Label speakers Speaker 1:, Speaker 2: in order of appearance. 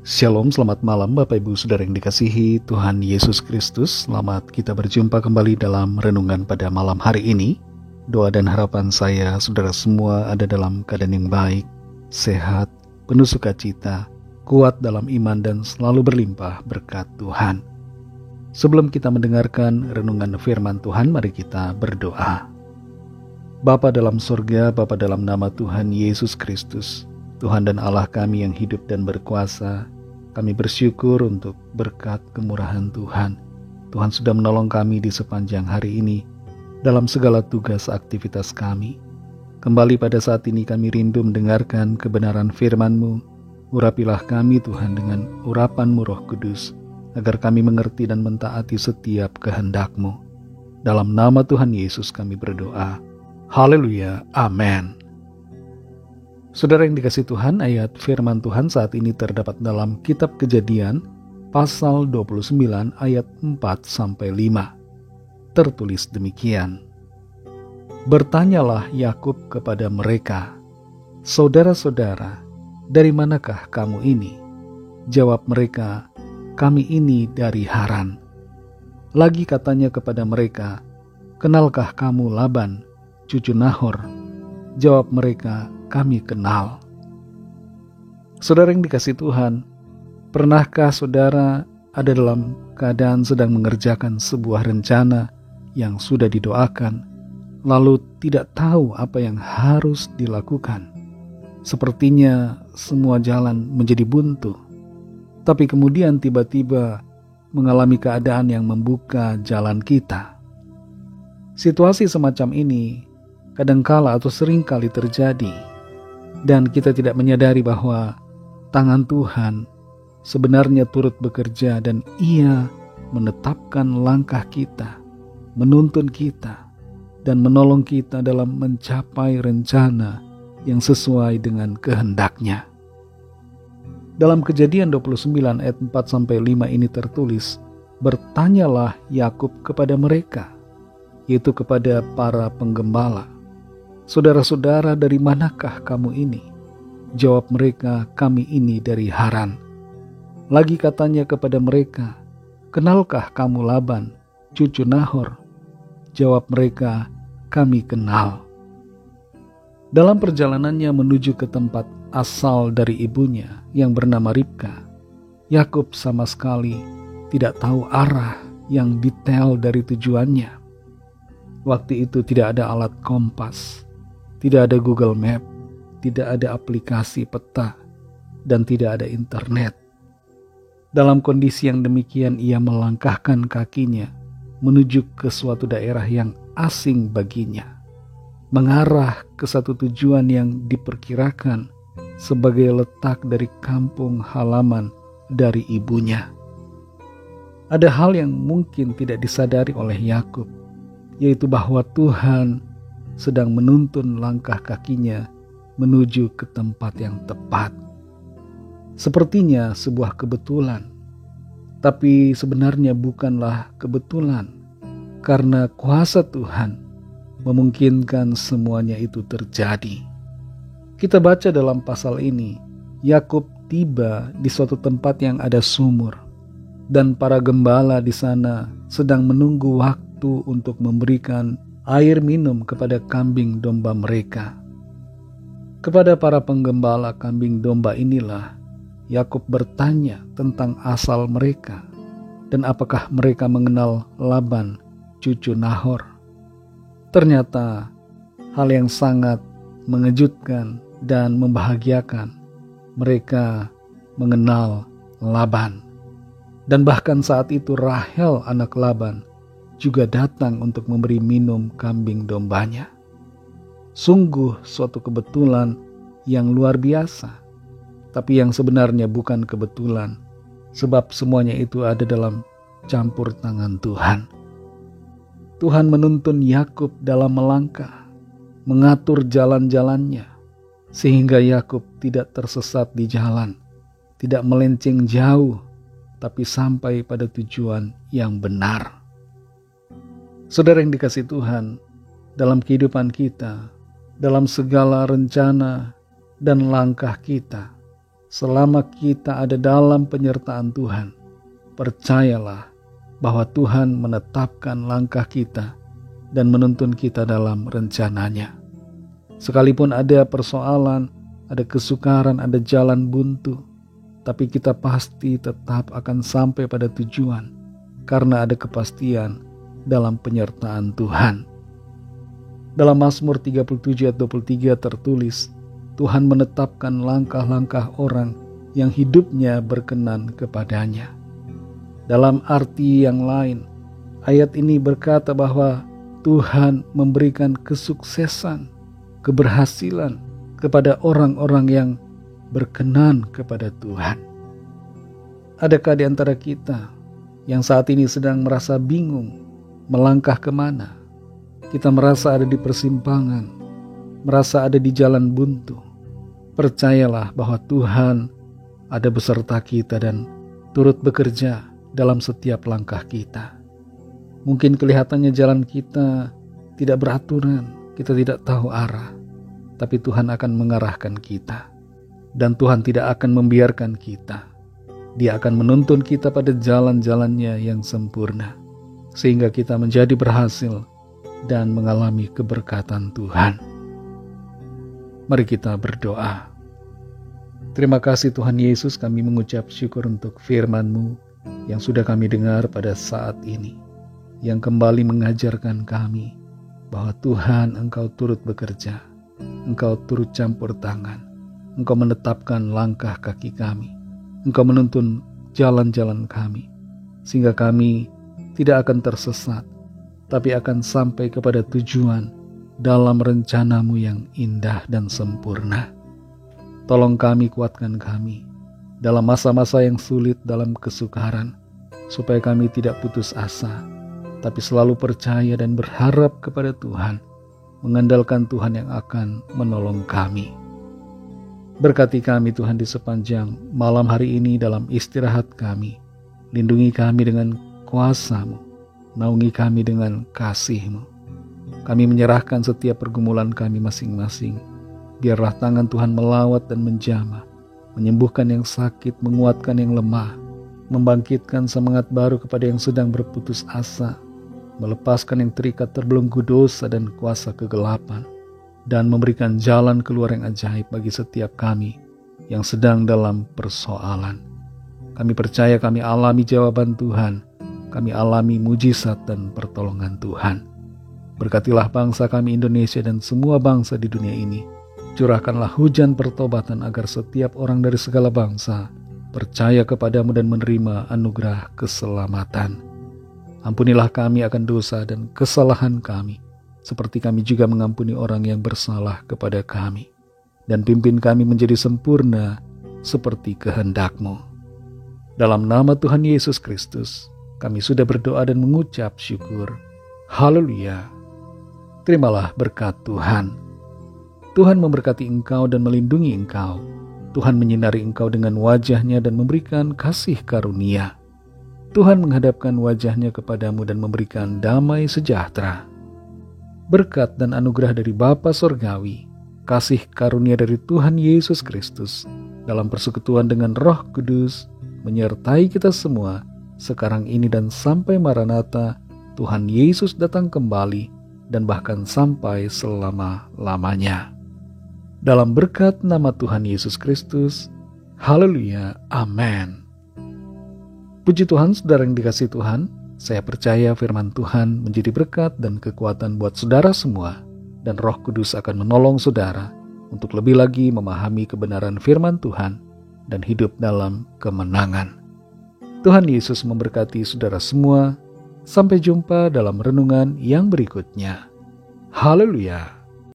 Speaker 1: Shalom, selamat malam Bapak Ibu Saudara yang dikasihi Tuhan Yesus Kristus. Selamat kita berjumpa kembali dalam renungan pada malam hari ini. Doa dan harapan saya saudara semua ada dalam keadaan yang baik, sehat, penuh sukacita, kuat dalam iman dan selalu berlimpah berkat Tuhan. Sebelum kita mendengarkan renungan firman Tuhan, mari kita berdoa. Bapa dalam surga, Bapa dalam nama Tuhan Yesus Kristus, Tuhan dan Allah kami yang hidup dan berkuasa, kami bersyukur untuk berkat kemurahan Tuhan. Tuhan sudah menolong kami di sepanjang hari ini dalam segala tugas aktivitas kami. Kembali pada saat ini kami rindu mendengarkan kebenaran firman-Mu. Urapilah kami Tuhan dengan urapan-Mu Roh Kudus, agar kami mengerti dan mentaati setiap kehendak-Mu. Dalam nama Tuhan Yesus kami berdoa. Haleluya, amin. Saudara yang dikasihi Tuhan, ayat firman Tuhan saat ini terdapat dalam kitab Kejadian pasal 29 ayat 4-5. Tertulis demikian. Bertanyalah Yakub kepada mereka, saudara-saudara, dari manakah kamu ini? Jawab mereka, kami ini dari Haran. Lagi katanya kepada mereka, kenalkah kamu Laban, cucu Nahor? Jawab mereka, kami kenal. Saudara yang dikasihi Tuhan, pernahkah saudara ada dalam keadaan sedang mengerjakan sebuah rencana yang sudah didoakan, lalu tidak tahu apa yang harus dilakukan? Sepertinya semua jalan menjadi buntu, tapi kemudian tiba-tiba mengalami keadaan yang membuka jalan kita. Situasi semacam ini kadangkala atau seringkali terjadi, dan kita tidak menyadari bahwa tangan Tuhan sebenarnya turut bekerja dan Ia menetapkan langkah kita, menuntun kita, dan menolong kita dalam mencapai rencana yang sesuai dengan kehendak-Nya. Dalam Kejadian 29 ayat 4-5 ini tertulis, bertanyalah Yakub kepada mereka, yaitu kepada para penggembala, saudara-saudara, dari manakah kamu ini? Jawab mereka, kami ini dari Haran. Lagi katanya kepada mereka, kenalkah kamu Laban, cucu Nahor? Jawab mereka, kami kenal. Dalam perjalanannya menuju ke tempat asal dari ibunya yang bernama Ribka, Yakub sama sekali tidak tahu arah yang detail dari tujuannya. Waktu itu tidak ada alat kompas, tidak ada Google Map, tidak ada aplikasi peta, dan tidak ada internet. Dalam kondisi yang demikian ia melangkahkan kakinya menuju ke suatu daerah yang asing baginya, mengarah ke satu tujuan yang diperkirakan sebagai letak dari kampung halaman dari ibunya. Ada hal yang mungkin tidak disadari oleh Yakub, yaitu bahwa Tuhan sedang menuntun langkah kakinya menuju ke tempat yang tepat. Sepertinya sebuah kebetulan, tapi sebenarnya bukanlah kebetulan, karena kuasa Tuhan memungkinkan semuanya itu terjadi. Kita baca dalam pasal ini, Yakub tiba di suatu tempat yang ada sumur, dan para gembala di sana sedang menunggu waktu untuk memberikan air minum kepada kambing domba mereka. Kepada para penggembala kambing domba inilah Yakub bertanya tentang asal mereka dan apakah mereka mengenal Laban, cucu Nahor. Ternyata hal yang sangat mengejutkan dan membahagiakan, mereka mengenal Laban. Dan bahkan saat itu Rahel anak Laban juga datang untuk memberi minum kambing dombanya. Sungguh suatu kebetulan yang luar biasa, tapi yang sebenarnya bukan kebetulan, sebab semuanya itu ada dalam campur tangan Tuhan. Tuhan menuntun Yakub dalam melangkah, mengatur jalan-jalannya, sehingga Yakub tidak tersesat di jalan, tidak melenceng jauh, tapi sampai pada tujuan yang benar. Saudara yang dikasihi Tuhan, dalam kehidupan kita, dalam segala rencana dan langkah kita, selama kita ada dalam penyertaan Tuhan, percayalah bahwa Tuhan menetapkan langkah kita dan menuntun kita dalam rencananya. Sekalipun ada persoalan, ada kesukaran, ada jalan buntu, tapi kita pasti tetap akan sampai pada tujuan karena ada kepastian dalam penyertaan Tuhan. Dalam Mazmur 37 ayat 23 tertulis, Tuhan menetapkan langkah-langkah orang yang hidupnya berkenan kepadanya. Dalam arti yang lain, ayat ini berkata bahwa Tuhan memberikan kesuksesan, keberhasilan kepada orang-orang yang berkenan kepada Tuhan. Adakah di antara kita yang saat ini sedang merasa bingung melangkah kemana? Kita merasa ada di persimpangan, merasa ada di jalan buntu. Percayalah bahwa Tuhan ada beserta kita dan turut bekerja dalam setiap langkah kita. Mungkin kelihatannya jalan kita tidak beraturan, kita tidak tahu arah, tapi Tuhan akan mengarahkan kita. Dan Tuhan tidak akan membiarkan kita. Dia akan menuntun kita pada jalan-jalannya yang sempurna, sehingga kita menjadi berhasil dan mengalami keberkatan Tuhan. Mari kita berdoa. Terima kasih Tuhan Yesus, kami mengucap syukur untuk firman-Mu yang sudah kami dengar pada saat ini, yang kembali mengajarkan kami bahwa Tuhan, Engkau turut bekerja, Engkau turut campur tangan, Engkau menetapkan langkah kaki kami, Engkau menuntun jalan-jalan kami, sehingga kami tidak akan tersesat, tapi akan sampai kepada tujuan dalam rencana-Mu yang indah dan sempurna. Tolong kami, kuatkan kami dalam masa-masa yang sulit, dalam kesukaran, supaya kami tidak putus asa, tapi selalu percaya dan berharap kepada Tuhan, mengandalkan Tuhan yang akan menolong kami. Berkati kami Tuhan di sepanjang malam hari ini dalam istirahat kami. Lindungi kami dengan kuasa-Mu, naungi kami dengan kasih-Mu. Kami menyerahkan setiap pergumulan kami masing-masing. Biarlah tangan Tuhan melawat dan menjamah, menyembuhkan yang sakit, menguatkan yang lemah, membangkitkan semangat baru kepada yang sedang berputus asa, melepaskan yang terikat terbelenggu dosa dan kuasa kegelapan, dan memberikan jalan keluar yang ajaib bagi setiap kami yang sedang dalam persoalan. Kami percaya kami alami jawaban Tuhan, kami alami mujizat dan pertolongan Tuhan. Berkatilah bangsa kami Indonesia dan semua bangsa di dunia ini. Curahkanlah hujan pertobatan agar setiap orang dari segala bangsa percaya kepadamu dan menerima anugerah keselamatan. Ampunilah kami akan dosa dan kesalahan kami, seperti kami juga mengampuni orang yang bersalah kepada kami. Dan pimpin kami menjadi sempurna seperti kehendak-Mu. Dalam nama Tuhan Yesus Kristus, kami sudah berdoa dan mengucap syukur. Haleluya. Terimalah berkat Tuhan. Tuhan memberkati engkau dan melindungi engkau. Tuhan menyinari engkau dengan wajah-Nya dan memberikan kasih karunia. Tuhan menghadapkan wajah-Nya kepadamu dan memberikan damai sejahtera. Berkat dan anugerah dari Bapa Sorgawi, kasih karunia dari Tuhan Yesus Kristus, dalam persekutuan dengan Roh Kudus, menyertai kita semua, sekarang ini dan sampai Maranatha, Tuhan Yesus datang kembali, dan bahkan sampai selama-lamanya. Dalam berkat nama Tuhan Yesus Kristus, haleluya, amin. Puji Tuhan, saudara yang dikasihi Tuhan, saya percaya firman Tuhan menjadi berkat dan kekuatan buat saudara semua, dan Roh Kudus akan menolong saudara untuk lebih lagi memahami kebenaran firman Tuhan dan hidup dalam kemenangan. Tuhan Yesus memberkati saudara semua. Sampai jumpa dalam renungan yang berikutnya. Haleluya.